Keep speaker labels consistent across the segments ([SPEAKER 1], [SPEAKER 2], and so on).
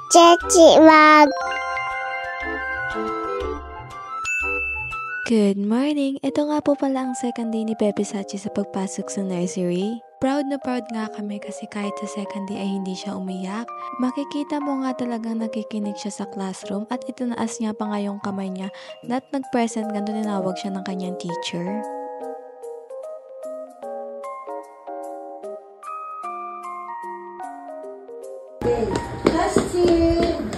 [SPEAKER 1] Chichiwag.
[SPEAKER 2] Good morning! Ito nga po pala ang second day ni Bebe Sachi sa pagpasok sa nursery. Proud na proud nga kami kasi kahit sa second day ay hindi siya umiyak. Makikita mo nga talagang nakikinig siya sa classroom at itinaas niya pa nga yung kamay niya na at nag-present nga doon tinawag siya ng kanyang teacher.
[SPEAKER 3] Justin!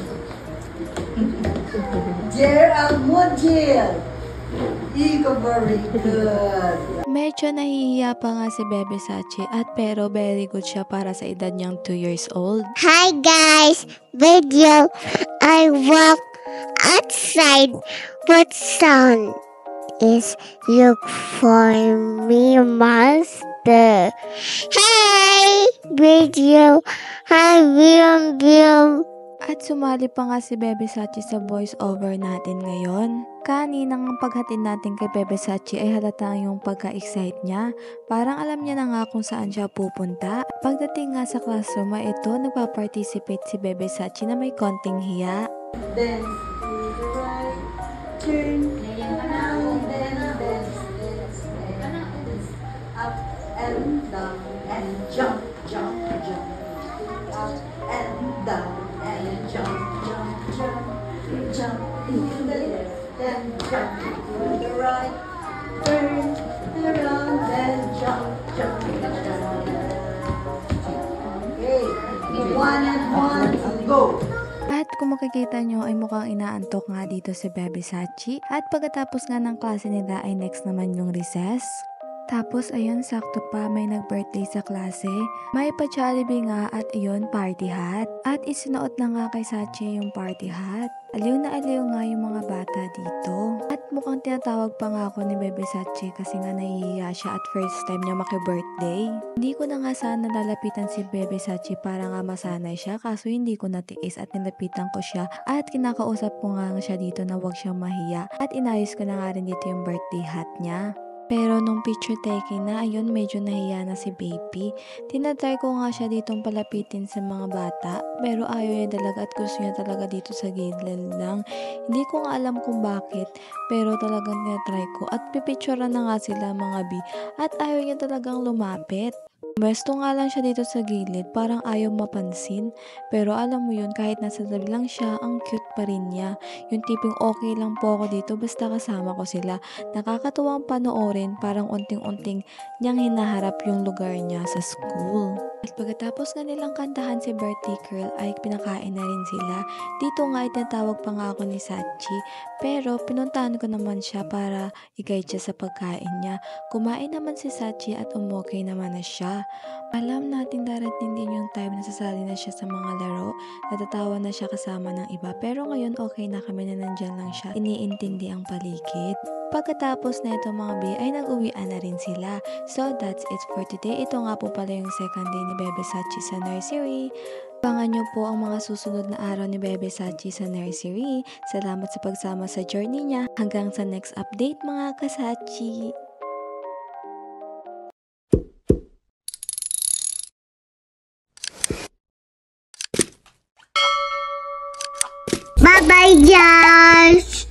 [SPEAKER 3] Gerald Mojil! Iko, very good.
[SPEAKER 2] Medyo nahihiya pa nga si Bebe Sachi at pero very good siya para sa edad niyang 2 years old.
[SPEAKER 1] Hi guys! Video. I walk outside. What sound is look for me, master? Hey! Video. Hi, Bill.
[SPEAKER 2] At sumali pa nga si Bebe Sachi sa voice over natin ngayon. Kaninang paghatid natin kay Bebe Sachi ay halata yung pagka-excite niya. Parang alam niya na nga kung saan siya pupunta. Pagdating nga sa classroom ay ito, nagpa-participate si Bebe Sachi na may konting hiya.
[SPEAKER 3] Dance to the right, turn, now, dance, up and down, and jump, up and down, and jump, to the left, then jump to the right, turn around, then jump. Okay, 1 and 1, go!
[SPEAKER 2] At kung makikita nyo ay mukhang inaantok nga dito si Bebe Sachi. At pagkatapos nga ng klase nila ay next naman yung recess. Tapos ayun, sakto pa may nag-birthday sa klase. May pa-Jollibee nga at iyon, party hat. At isinuot na nga kay Sachi yung party hat. Aliw na aliw nga yung mga bata dito. At mukhang tinatawag pa nga ako ni Bebe Sachi kasi nga nahihiya siya at first time niya maki-birthday. Hindi ko na nga sana lalapitan si Bebe Sachi para nga masanay siya kaso hindi ko natiis at nilapitan ko siya at kinakausap ko nga siya dito na huwag siyang mahiya at inayos ko na nga rin dito yung birthday hat niya. Pero nung picture taking na, ayun, medyo nahiya na si baby. Tinatry ko nga siya ditong palapitin sa mga bata, pero ayaw niya talaga at gusto niya talaga dito sa gilid lang. Hindi ko nga alam kung bakit, pero talagang tinatry ko at pipicturean na nga sila mga bi at ayaw niya talagang lumapit. Pwesto nga lang siya dito sa gilid, parang ayaw mapansin. Pero alam mo yun, kahit nasa tabi lang siya, ang cute pa rin niya. Yung tipong okay lang po ako dito basta kasama ko sila. Nakakatuwang panoorin, parang unting-unting niyang hinaharap yung lugar niya sa school. At pagkatapos nga nilang kantahan si birthday girl ay pinakain na rin sila. Dito nga itinatawag pa nga ako ni Sachi. Pero pinuntahan ko naman siya para i-guide siya sa pagkain niya. Kumain naman si Sachi at umokay naman na siya. Alam natin darating din yung time na sasali na siya sa mga laro. Natatawa na siya kasama ng iba. Pero ngayon okay na kami na nandyan lang siya. Iniintindi ang paligid. Pagkatapos na ito mga bi ay nag-uwian na rin sila. So that's it for today. Ito nga po pala yung second day ni Bebe Sachi sa nursery. Abangan nyo po ang mga susunod na araw ni Bebe Sachi sa nursery. Salamat sa pagsama sa journey niya. Hanggang sa next update mga kasachi.
[SPEAKER 1] Bye-bye, guys!